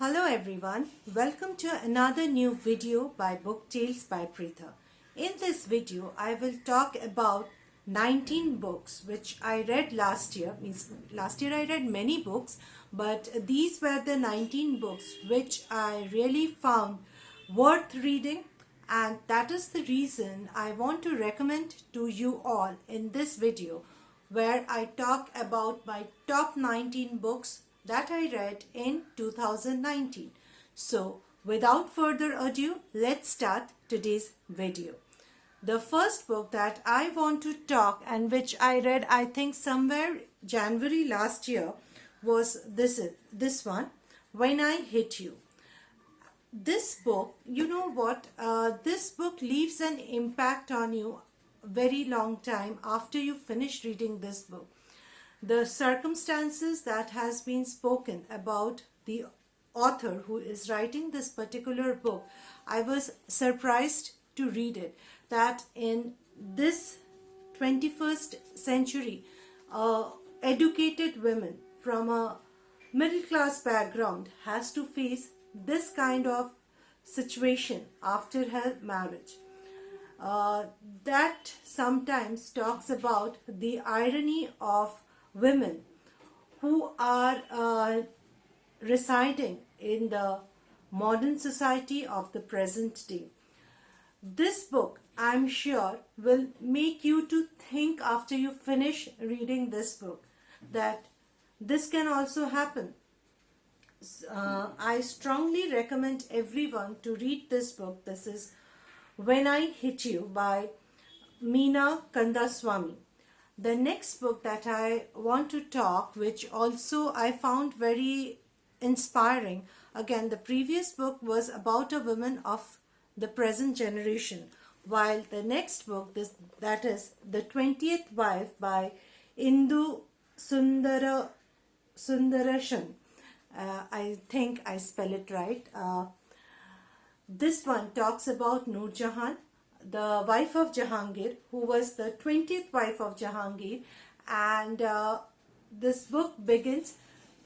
Hello everyone, welcome to another new video by BookTales by Pritha. In this video, I will talk about 19 books which I read last year. Last year I read many books, but these were the 19 books which I really found worth reading, and that is the reason I want to recommend to you all in this video where I talk about my top 19 books that I read in 2019. So without further ado, let's start today's video. The first book that I want to talk and which I read I think somewhere January last year was this one, When I Hit You. This book, you know what, this book leaves an impact on you a very long time after you finish reading this book. The circumstances that has been spoken about the author who is writing this particular book, I was surprised to read it, that in this 21st century, educated women from a middle class background has to face this kind of situation after her marriage. That sometimes talks about the irony of women who are residing in the modern society of the present day. This book, I'm sure, will make you to think after you finish reading this book that this can also happen. I strongly recommend everyone to read this book. This is When I Hit You by Meena Kandaswamy. The next book that I want to talk, which also I found very inspiring. Again, the previous book was about a woman of the present generation, while the next book, that is The 20th Wife by Indu Sundarashan. I think I spell it right. This one talks about Noor Jahan, the wife of Jahangir, who was the 20th wife of Jahangir, and this book begins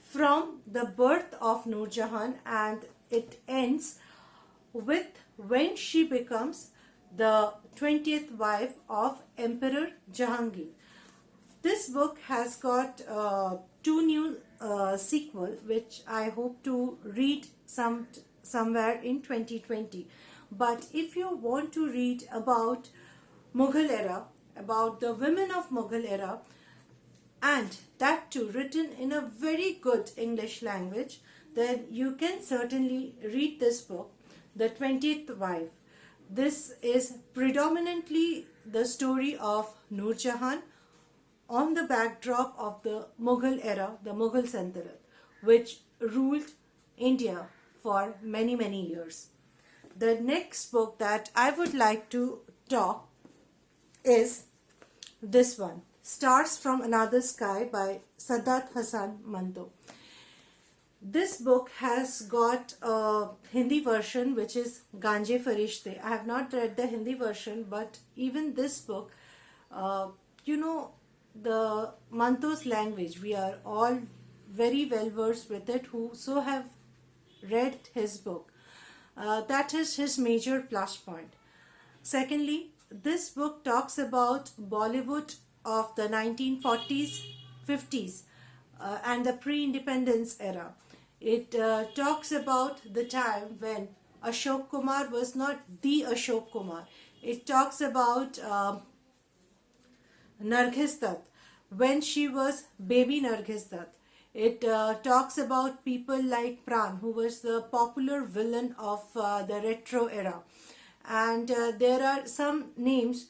from the birth of Noor Jahan and it ends with when she becomes the 20th wife of Emperor Jahangir. This book has got two new sequels which I hope to read somewhere in 2020. But if you want to read about Mughal era, about the women of Mughal era, and that too written in a very good English language, then you can certainly read this book, The 20th Wife. This is predominantly the story of Noor Jahan on the backdrop of the Mughal era, the Mughal Sultanate, which ruled India for many, many years. The next book that I would like to talk is this one, Stars from Another Sky by Sadat Hasan Manto. This book has got a Hindi version which is Ganje Farishte. I have not read the Hindi version, but even this book, you know, the Manto's language, we are all very well versed with it who so have read his book. That is his major plus point. Secondly, this book talks about Bollywood of the 1940s, 50s and the pre-independence era. It talks about the time when Ashok Kumar was not the Ashok Kumar. It talks about Nargis Dutt when she was baby Nargis Dutt. It talks about people like Pran, who was the popular villain of the retro era. And there are some names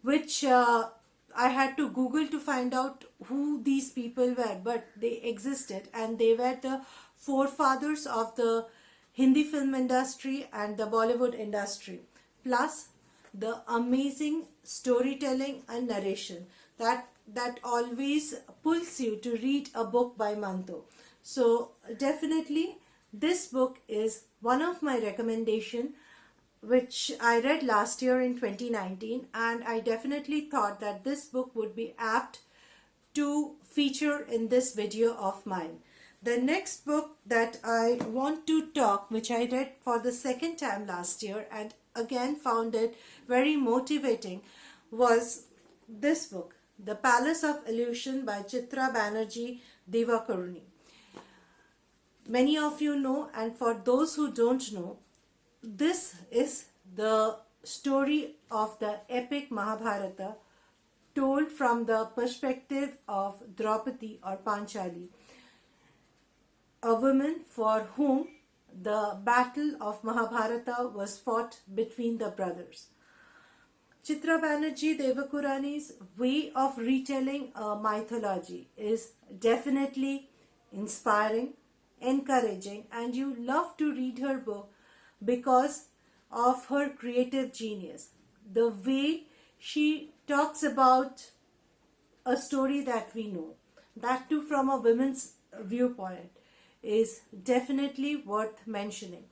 which I had to Google to find out who these people were, but they existed and they were the forefathers of the Hindi film industry and the Bollywood industry. Plus the amazing storytelling and narration that always pulls you to read a book by Manto. So definitely this book is one of my recommendation which I read last year in 2019, and I definitely thought that this book would be apt to feature in this video of mine. The next book that I want to talk, which I read for the second time last year and again found it very motivating, was this book, The Palace of Illusion by Chitra Banerjee Divakaruni. Many of you know, and for those who don't know, this is the story of the epic Mahabharata told from the perspective of Draupadi or Panchali, a woman for whom the battle of Mahabharata was fought between the brothers. Chitra Banerjee Devakurani's way of retelling a mythology is definitely inspiring, encouraging, and you love to read her book because of her creative genius. The way she talks about a story that we know, that too from a woman's viewpoint, is definitely worth mentioning.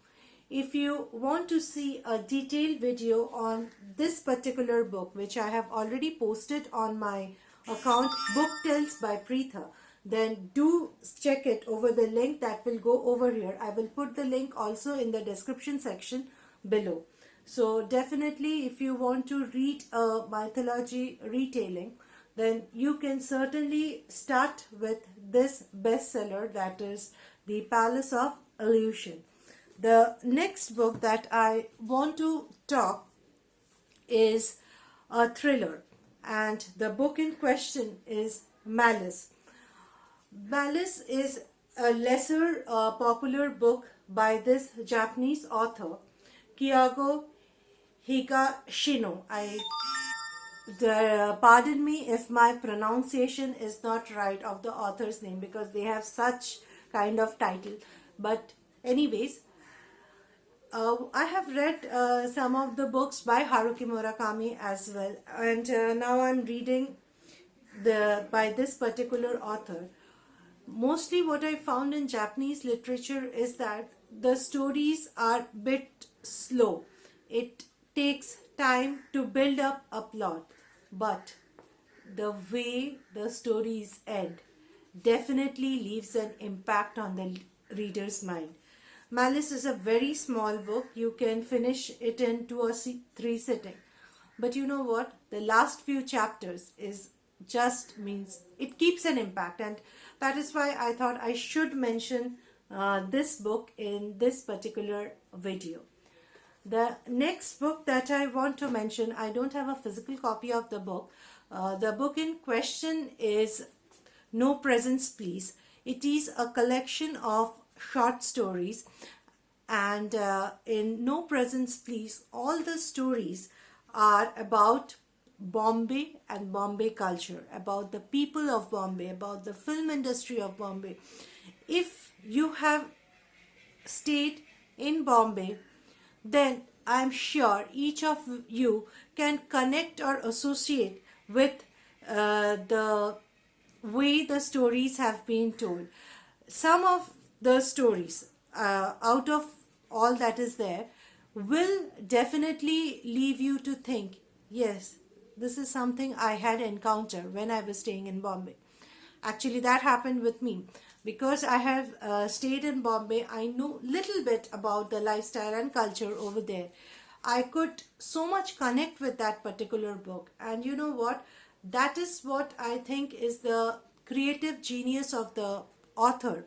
If you want to see a detailed video on this particular book, which I have already posted on my account BookTales by Pritha, then do check it over the link that will go over here. I will put the link also in the description section below. So definitely, if you want to read a mythology retelling, then you can certainly start with this bestseller, that is The Palace of Illusion. The next book that I want to talk is a thriller, and the book in question is Malice. Malice is a lesser popular book by this Japanese author, Kyogo Higashino. Pardon me if my pronunciation is not right of the author's name, because they have such kind of title. But anyways, I have read some of the books by Haruki Murakami as well, and now I'm reading by this particular author. Mostly what I found in Japanese literature is that the stories are bit slow. It takes time to build up a plot, but the way the stories end definitely leaves an impact on the reader's mind. Malice is a very small book. You can finish it in 2 or 3 sittings. But you know what? The last few chapters is just means it keeps an impact, and that is why I thought I should mention this book in this particular video. The next book that I want to mention, I don't have a physical copy of the book. The book in question is No Presents Please. It is a collection of short stories, and in No Presents Please, all the stories are about Bombay and Bombay culture, about the people of Bombay, about the film industry of Bombay. If you have stayed in Bombay, then I'm sure each of you can connect or associate with the way the stories have been told. Some of the stories out of all that is there will definitely leave you to think, yes, this is something I had encountered when I was staying in Bombay. Actually, that happened with me. Because I have stayed in Bombay, I know little bit about the lifestyle and culture over there. I could so much connect with that particular book. And you know what? That is what I think is the creative genius of the author,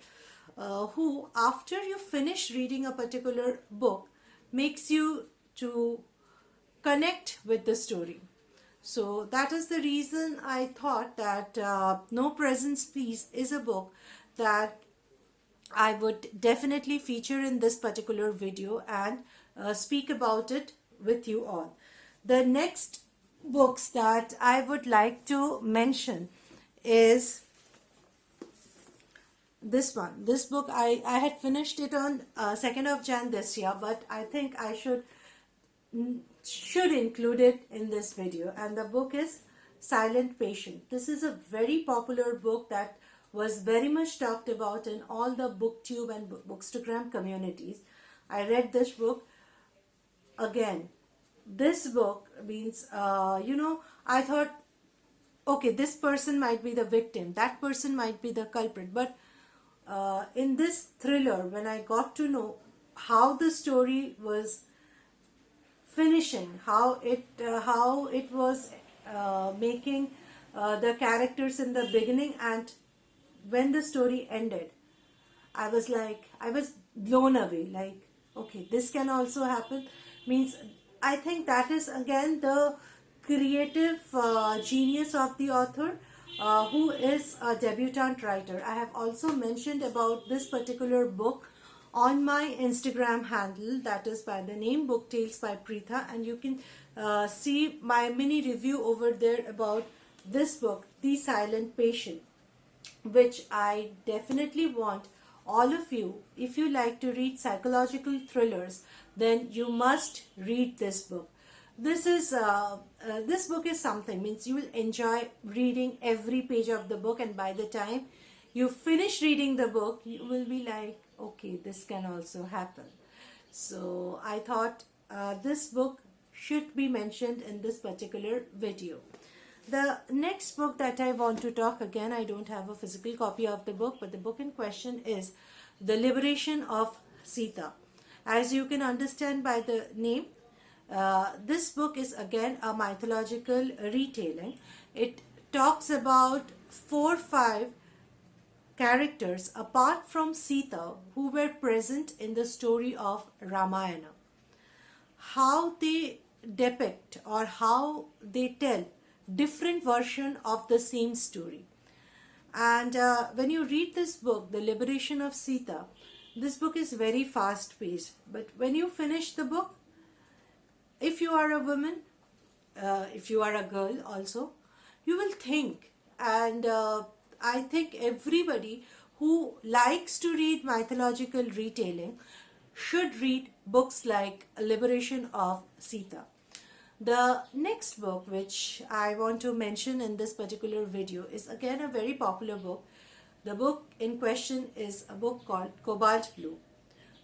who, after you finish reading a particular book, makes you to connect with the story. So that is the reason I thought that No Presents Please is a book that I would definitely feature in this particular video and speak about it with you all. The next books that I would like to mention is this one. This book, I had finished it on 2nd of Jan this year, but I think I should include it in this video, and the book is Silent Patient. This is a very popular book that was very much talked about in all the BookTube and Bookstagram communities. I read this book again. This book means, I thought, okay, this person might be the victim, that person might be the culprit, but in this thriller, when I got to know how the story was finishing, how it was making the characters in the beginning, and when the story ended, I was blown away. Like, okay, this can also happen. Means, I think that is again the creative genius of the author, who is a debutante writer. I have also mentioned about this particular book on my Instagram handle, that is by the name BookTales by Pritha, and you can see my mini review over there about this book, The Silent Patient, which I definitely want all of you, if you like to read psychological thrillers, then you must read this book. This book is something, means you will enjoy reading every page of the book, and by the time you finish reading the book, you will be like, okay, this can also happen. So I thought this book should be mentioned in this particular video. The next book that I want to talk, again, I don't have a physical copy of the book, but the book in question is The Liberation of Sita. As you can understand by the name, this book is again a mythological retelling. It talks about 4-5 characters apart from Sita who were present in the story of Ramayana. How they depict or how they tell different version of the same story. And when you read this book, The Liberation of Sita, this book is very fast paced. But when you finish the book, if you are a woman, if you are a girl also, you will think. And I think everybody who likes to read mythological retelling should read books like Liberation of Sita. The next book which I want to mention in this particular video is again a very popular book. The book in question is a book called Cobalt Blue.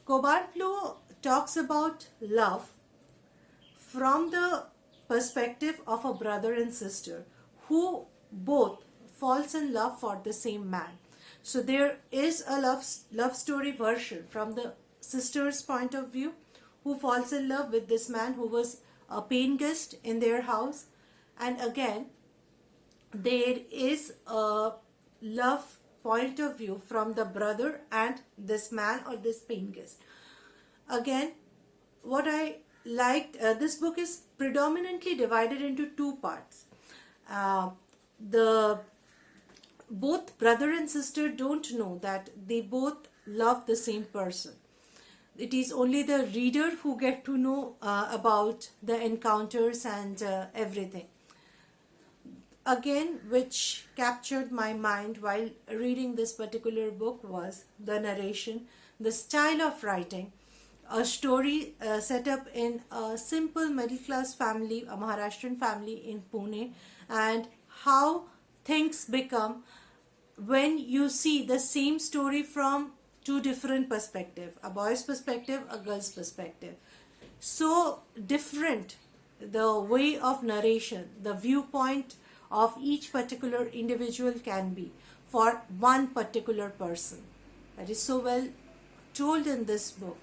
Cobalt Blue talks about love from the perspective of a brother and sister who both falls in love for the same man. So there is a love story version from the sister's point of view, who falls in love with this man who was a paying guest in their house. And again, there is a love point of view from the brother and this man or this paying guest. Again, what I liked, this book is predominantly divided into two parts. The both brother and sister don't know that they both love the same person. It is only the reader who get to know about the encounters and everything. Again, which captured my mind while reading this particular book was the narration, the style of writing, a story set up in a simple middle class family, a Maharashtrian family in Pune, and how things become when you see the same story from two different perspectives, a boy's perspective, a girl's perspective. So different the way of narration, the viewpoint of each particular individual can be for one particular person. That is so well told in this book.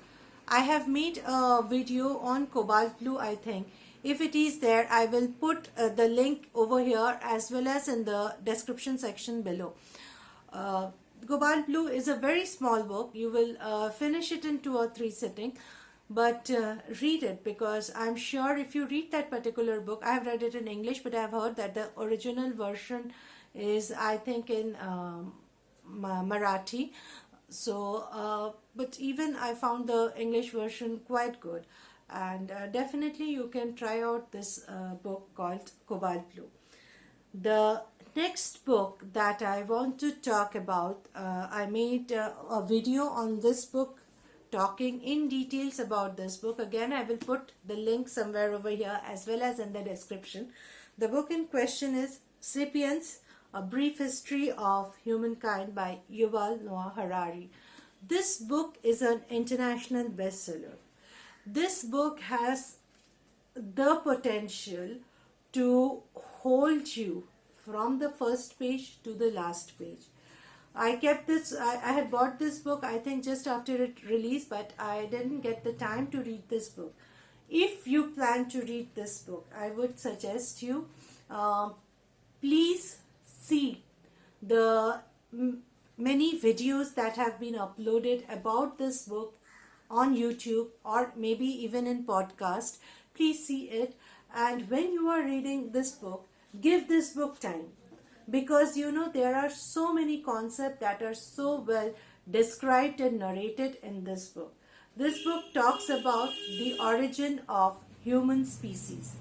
I have made a video on Cobalt Blue, I think. If it is there, I will put the link over here as well as in the description section below. Cobalt Blue is a very small book. You will finish it in 2 or 3 sittings, but read it, because I'm sure if you read that particular book, I have read it in English, but I have heard that the original version is, I think, in Marathi. So, but even I found the English version quite good, and definitely you can try out this book called Cobalt Blue. The next book that I want to talk about, I made a video on this book talking in details about this book. Again, I will put the link somewhere over here as well as in the description. The book in question is Sapiens, A Brief History of Humankind by Yuval Noah Harari. This book is an international bestseller. This book has the potential to hold you from the first page to the last page. I kept this, I had bought this book, I think, just after it released, but I didn't get the time to read this book. If you plan to read this book, I would suggest you, uh, please see the many videos that have been uploaded about this book on YouTube or maybe even in podcast. Please see it, and when you are reading this book, give this book time, because there are so many concepts that are so well described and narrated in this book. This book talks about the origin of human species,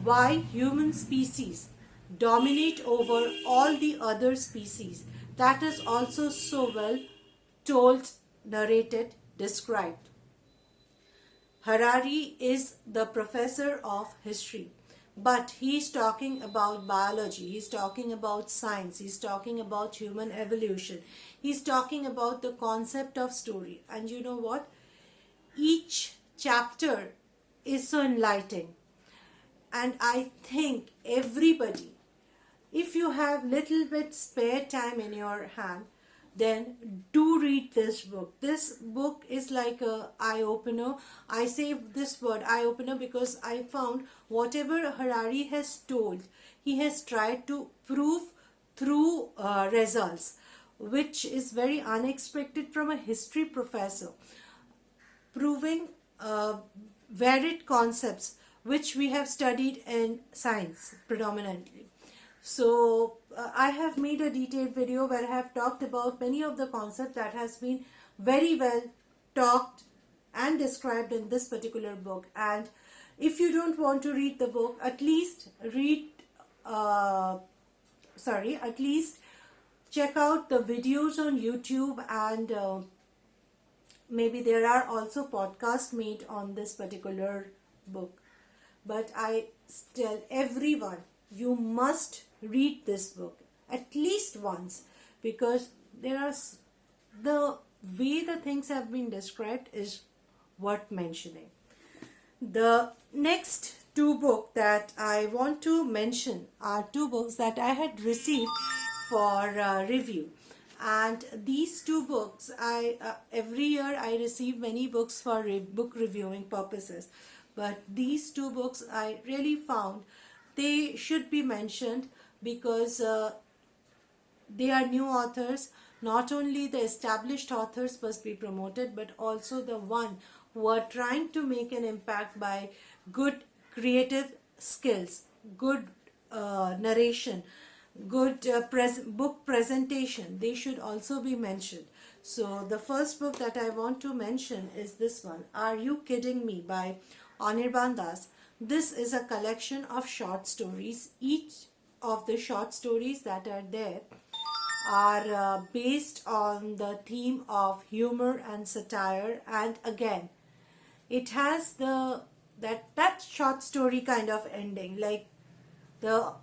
why human species dominate over all the other species. That is also so well told, narrated, described. Harari is the professor of history, but he's talking about biology, he's talking about science, he's talking about human evolution, he's talking about the concept of story. And you know what? Each chapter is so enlightening. And I think everybody, if you have little bit spare time in your hand, then do read this book. This book is like a eye opener. I say this word eye opener because I found whatever Harari has told, he has tried to prove through results, which is very unexpected from a history professor, proving varied concepts which we have studied in science predominantly. So I have made a detailed video where I have talked about many of the concepts that has been very well talked and described in this particular book. And if you don't want to read the book, at least at least check out the videos on YouTube, and maybe there are also podcasts made on this particular book. But I tell everyone, you must read this book at least once, because the way the things have been described is worth mentioning. The next two books that I want to mention are two books that I had received for review. And these two books, every year I receive many books for book reviewing purposes, but these two books I really found they should be mentioned, because they are new authors. Not only the established authors must be promoted, but also the one who are trying to make an impact by good creative skills, good narration, good book presentation. They should also be mentioned. So the first book that I want to mention is this one, Are You Kidding Me by Anirban Das. This is a collection of short stories. Each of the short stories that are there are based on the theme of humor and satire, and again it has that short story kind of ending, like the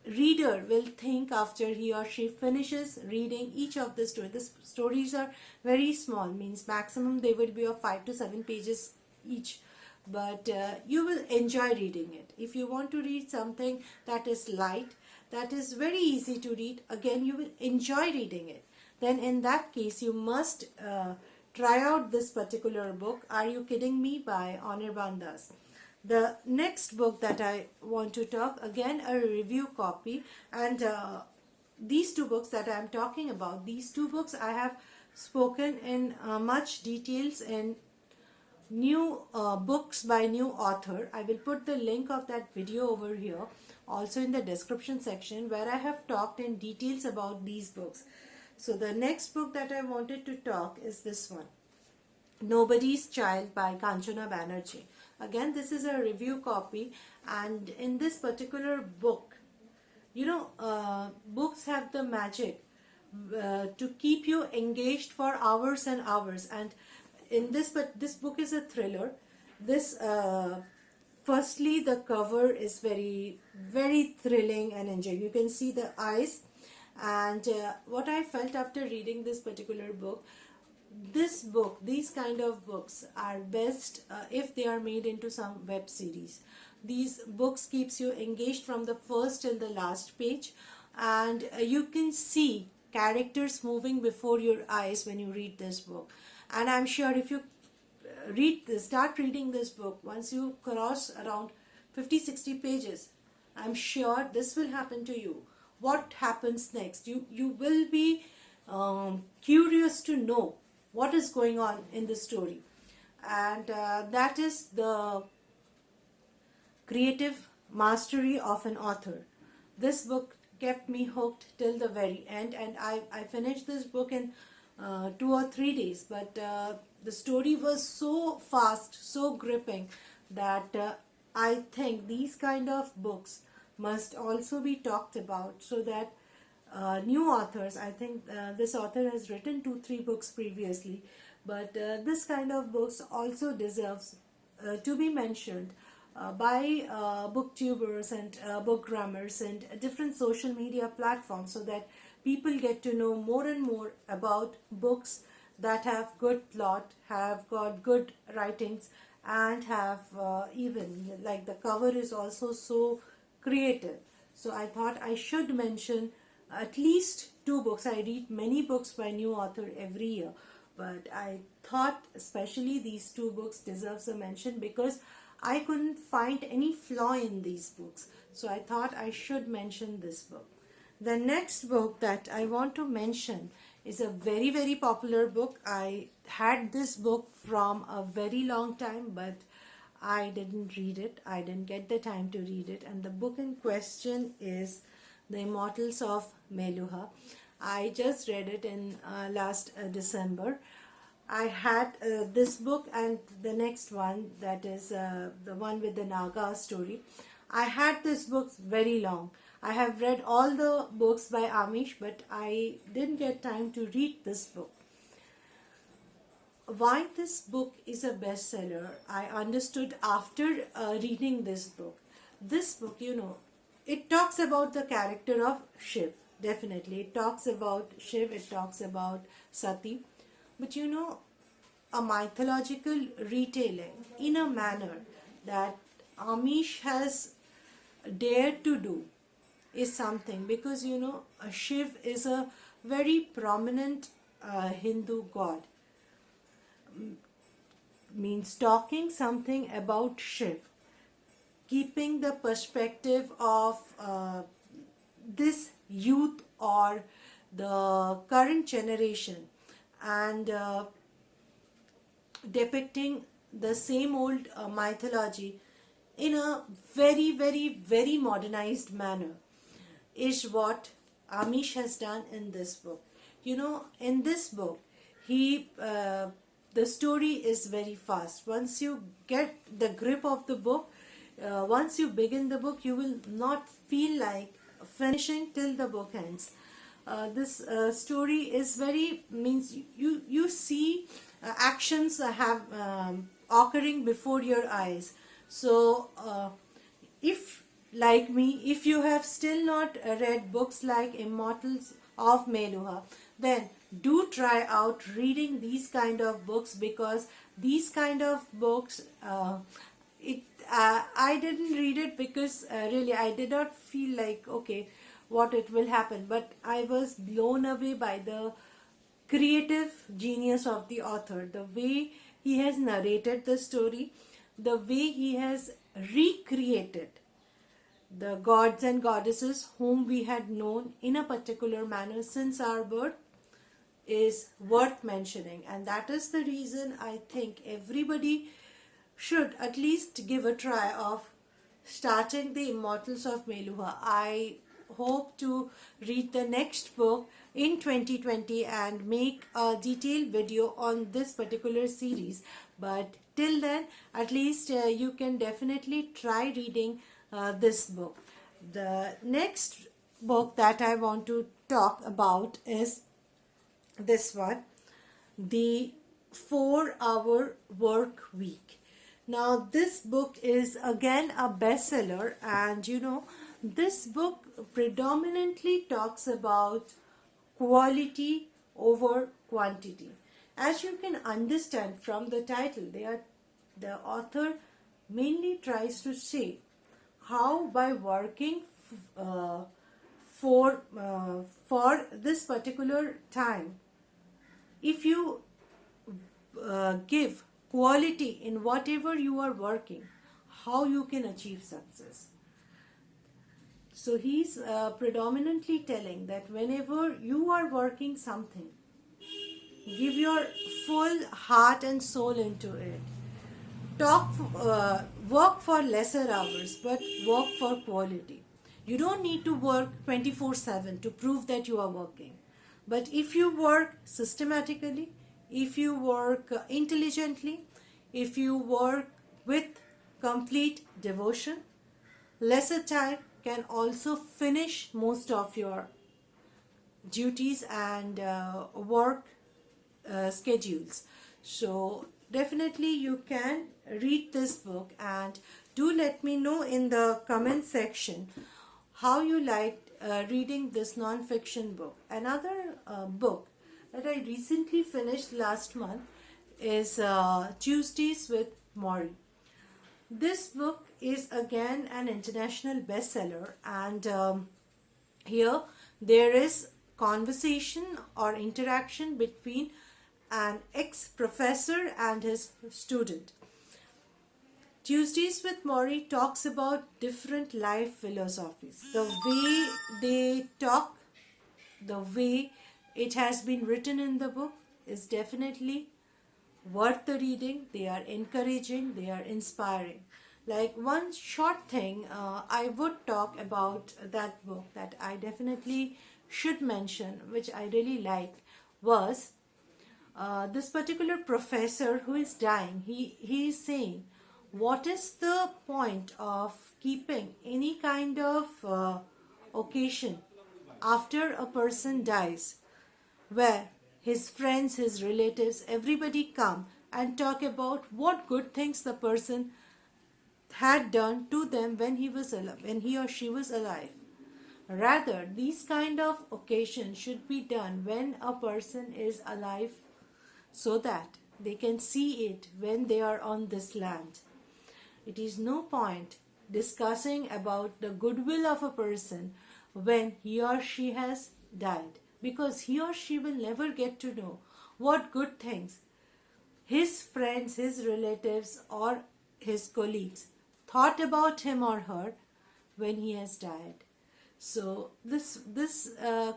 reader will think after he or she finishes reading each of the stories. The stories are very small, means maximum they will be of 5 to 7 pages each, but you will enjoy reading it. If you want to read something that is light, that is very easy to read, again you will enjoy reading it, then in that case you must try out this particular book, Are You Kidding Me by Anirban Das. The next book that I want to talk, again a review copy, and these two books that I am talking about, these two books I have spoken in much details in new books by new author. I will put the link of that video over here also in the description section, where I have talked in details about these books. So the next book that I wanted to talk is this one, Nobody's Child by Kanchana Banerjee. Again, this is a review copy, and in this particular book, books have the magic to keep you engaged for hours and hours. And in this book is a thriller. This firstly, the cover is very, very thrilling and enjoying. You can see the eyes, and what I felt after reading this particular book, these kind of books are best if they are made into some web series. These books keeps you engaged from the first till the last page, and you can see characters moving before your eyes when you read this book. And I'm sure if you start reading this book, once you cross around 50-60 pages, I'm sure this will happen to you. What happens next? You will be curious to know what is going on in the story. And that is the creative mastery of an author. This book kept me hooked till the very end, and I finished this book in 2 or 3 days. But the story was so fast, so gripping, that I think these kind of books must also be talked about, so that new authors, I think this author has written 2-3 books previously, but this kind of books also deserves to be mentioned by booktubers and bookgrammars and different social media platforms, so that people get to know more and more about books that have good plot, have got good writings, and have even like the cover is also so creative. So I thought I should mention at least 2 books. I read many books by new author every year, but I thought especially these 2 books deserves a mention because I couldn't find any flaw in these books. So I thought I should mention this book. The next book that I want to mention is a very, very popular book. I had this book from a very long time, but I didn't read it. I didn't get the time to read it. And the book in question is The Immortals of Meluha. I just read it in last December. I had this book and the next one, that is the one with the Naga story. I had this book very long. I have read all the books by Amish, but I didn't get time to read this book. Why this book is a bestseller, I understood after reading this book. This book, it talks about the character of Shiv. Definitely, it talks about Shiv, it talks about Sati. But a mythological retelling in a manner that Amish has dared to do is something, because Shiv is a very prominent Hindu god. Means talking something about Shiv, keeping the perspective of this youth or the current generation, and depicting the same old mythology in a very, very, very modernized manner is what Amish has done in this book. In this book, the story is very fast. Once you get the grip of the book, once you begin the book, you will not feel like finishing till the book ends. This story is very, means you see actions have occurring before your eyes. So if, like me, if you have still not read books like Immortals of Meluha, then do try out reading these kind of books, because these kind of books, I didn't read it because really I did not feel like, okay, what it will happen, but I was blown away by the creative genius of the author, the way he has narrated the story, the way he has recreated the gods and goddesses whom we had known in a particular manner since our birth is worth mentioning. And that is the reason I think everybody should at least give a try of starting the Immortals of Meluha. I hope to read the next book in 2020 and make a detailed video on this particular series. But till then, at least you can definitely try reading this book. The next book that I want to talk about is this one, The 4-Hour Work Week. Now this book is again a bestseller, and this book predominantly talks about quality over quantity. As you can understand from the title, the author mainly tries to say how by working for this particular time, if you give quality in whatever you are working, how you can achieve success. So he's predominantly telling that whenever you are working something, give your full heart and soul into it. Work for lesser hours, but work for quality. You don't need to work 24/7 to prove that you are working. But if you work systematically, if you work intelligently, if you work with complete devotion, lesser time can also finish most of your duties and work schedules. So definitely you can read this book, and do let me know in the comment section how you liked reading this non-fiction book. Another book that I recently finished last month is Tuesdays with Morrie. This book is again an international bestseller, and here there is conversation or interaction between an ex-professor and his student. Tuesdays with Morrie talks about different life philosophies. The way they talk, the way it has been written in the book is definitely worth the reading. They are encouraging, they are inspiring. Like one short thing I would talk about that book that I definitely should mention, which I really liked, was this particular professor who is dying. He is saying, what is the point of keeping any kind of occasion after a person dies, where his friends, his relatives, everybody come and talk about what good things the person had done to them when he was alive, when he or she was alive. Rather, these kind of occasions should be done when a person is alive, so that they can see it when they are on this land. It is no point discussing about the goodwill of a person when he or she has died, because he or she will never get to know what good things his friends, his relatives, or his colleagues thought about him or her when he has died. So this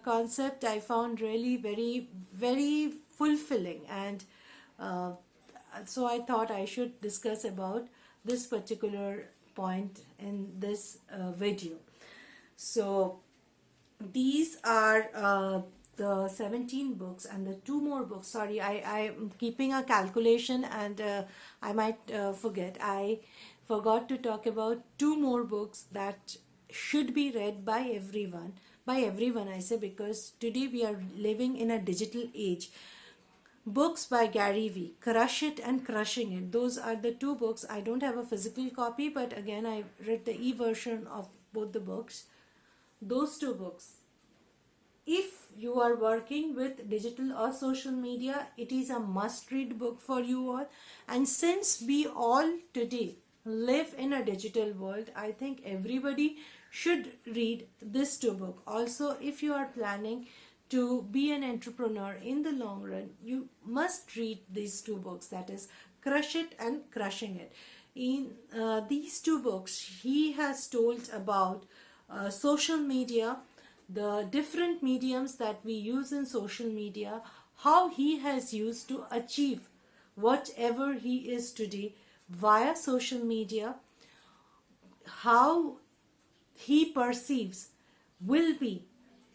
concept I found really very, very fulfilling, and so I thought I should discuss about this particular point in this video. So these are the 17 books, and the 2 more books. Sorry, I'm keeping a calculation, and I might forget. I forgot to talk about 2 more books that should be read by everyone. By everyone I say, because today we are living in a digital age. Books by Gary Vee, Crush It and Crushing It. Those are the 2 books. I don't have a physical copy, but again I read the e-version of both the books. Those 2 books, if you are working with digital or social media, it is a must-read book for you all. And since we all today live in a digital world, I think everybody should read this 2 books. Also, if you are planning to be an entrepreneur in the long run, you must read these 2 books, that is Crush It and Crushing It. In these 2 books, he has told about social media, the different mediums that we use in social media, how he has used to achieve whatever he is today via social media, how he perceives will be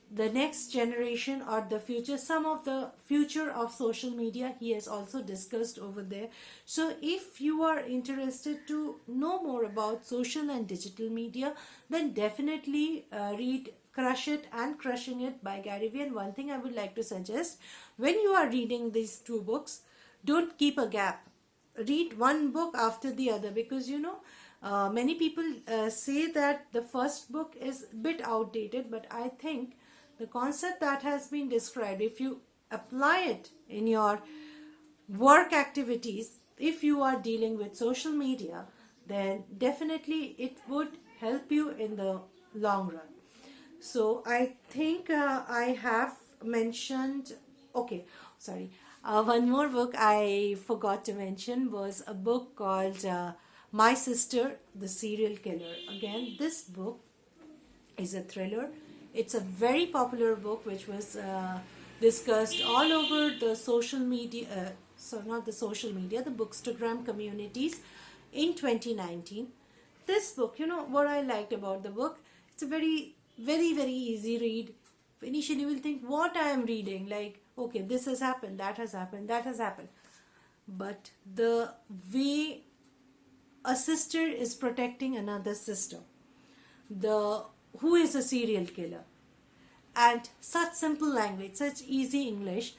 the next generation or the future. Some of the future of social media he has also discussed over there. So if you are interested to know more about social and digital media, then definitely read Crush It and Crushing It by Gary Vee. And one thing I would like to suggest, when you are reading these 2 books, don't keep a gap. Read one book after the other, because many people say that the first book is a bit outdated, but I think the concept that has been described, if you apply it in your work activities, if you are dealing with social media, then definitely it would help you in the long run. So I think I have mentioned, okay, sorry. One more book I forgot to mention was a book called My Sister, the Serial Killer. Again, this book is a thriller. It's a very popular book which was discussed all over the social media, so not the social media, the Bookstagram communities in 2019. This book, you know what I liked about the book? It's a very easy read. Initially, you will think, what I am reading? Like, okay, this has happened, that has happened, that has happened. But the way a sister is protecting another sister, the who is a serial killer, and such simple language, such easy English.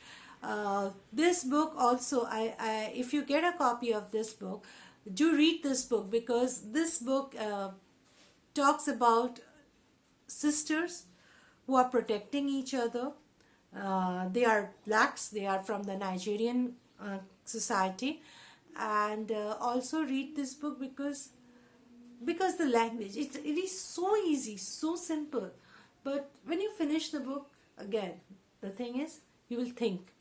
This book also, if you get a copy of this book, do read this book, because this book talks about sisters who are protecting each other. They are blacks, they are from the Nigerian society. And also read this book because the language, it is so easy, so simple, but when you finish the book, again, the thing is, you will think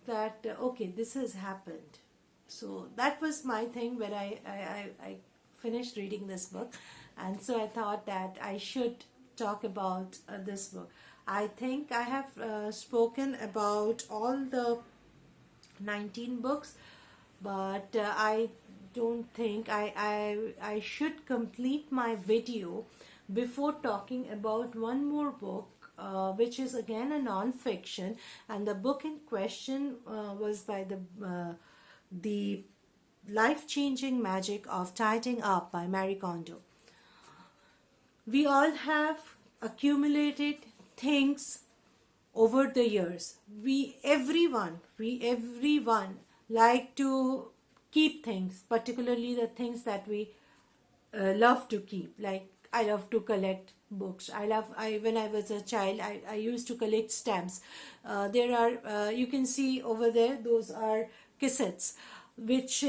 that okay, this has happened. So that was my thing when I finished reading this book, and so I thought that I should talk about this book. I think I have spoken about all the 19 books, but I don't think I should complete my video before talking about one more book, which is again a non-fiction, and the book in question was by the Life-Changing Magic of Tidying Up by Marie Kondo. We all have accumulated things over the years. We everyone like to keep things, particularly the things that we love to keep. Like, I love to collect books. When I was a child, I used to collect stamps. There are, you can see over there, those are cassettes, which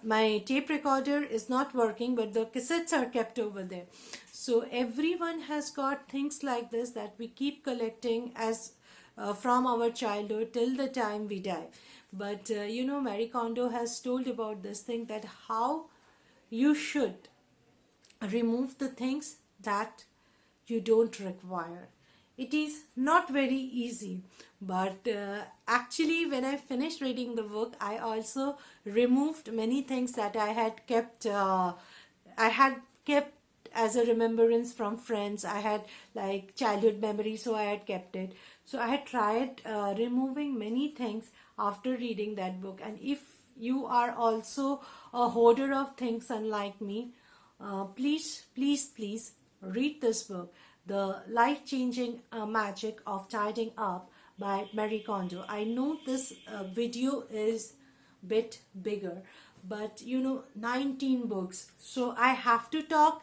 my tape recorder is not working, but the cassettes are kept over there. So everyone has got things like this that we keep collecting as from our childhood till the time we die. But you know, Marie Kondo has told about this thing, that how you should remove the things that you don't require. It is not very easy, but actually when I finished reading the book, I also removed many things that I had kept as a remembrance from friends. I had like childhood memories, so I had kept it. So I had tried removing many things after reading that book. And if you are also a hoarder of things unlike me, please read this book, The Life-Changing Magic of Tidying Up by Marie Kondo. I know this video is bit bigger, but you know, 19 books, so I have to talk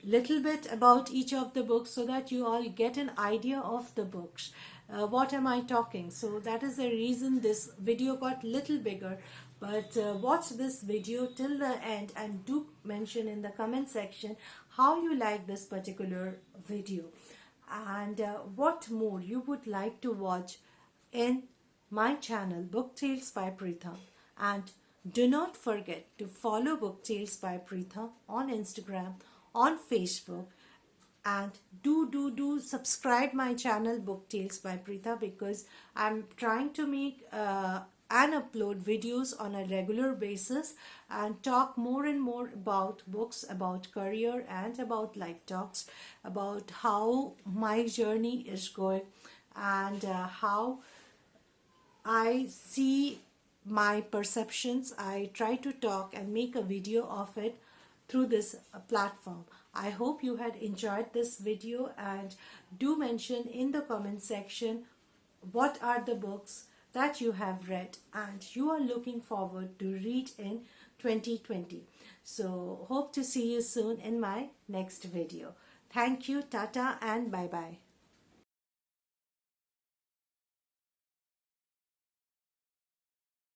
little bit about each of the books so that you all get an idea of the books. What am I talking? So that is the reason this video got little bigger. But watch this video till the end, and do mention in the comment section how you like this particular video, and what more you would like to watch in my channel BookTales by Pritha. And do not forget to follow BookTales by Pritha on Instagram, on Facebook, and do subscribe my channel BookTales by Pritha, because I'm trying to make and upload videos on a regular basis and talk more and more about books, about career, and about life talks, about how my journey is going, and how I see my perceptions. I try to talk and make a video of it through this platform. I hope you had enjoyed this video, and do mention in the comment section what are the books that you have read and you are looking forward to read in 2020. So hope to see you soon in my next video. Thank you, tata, and bye bye.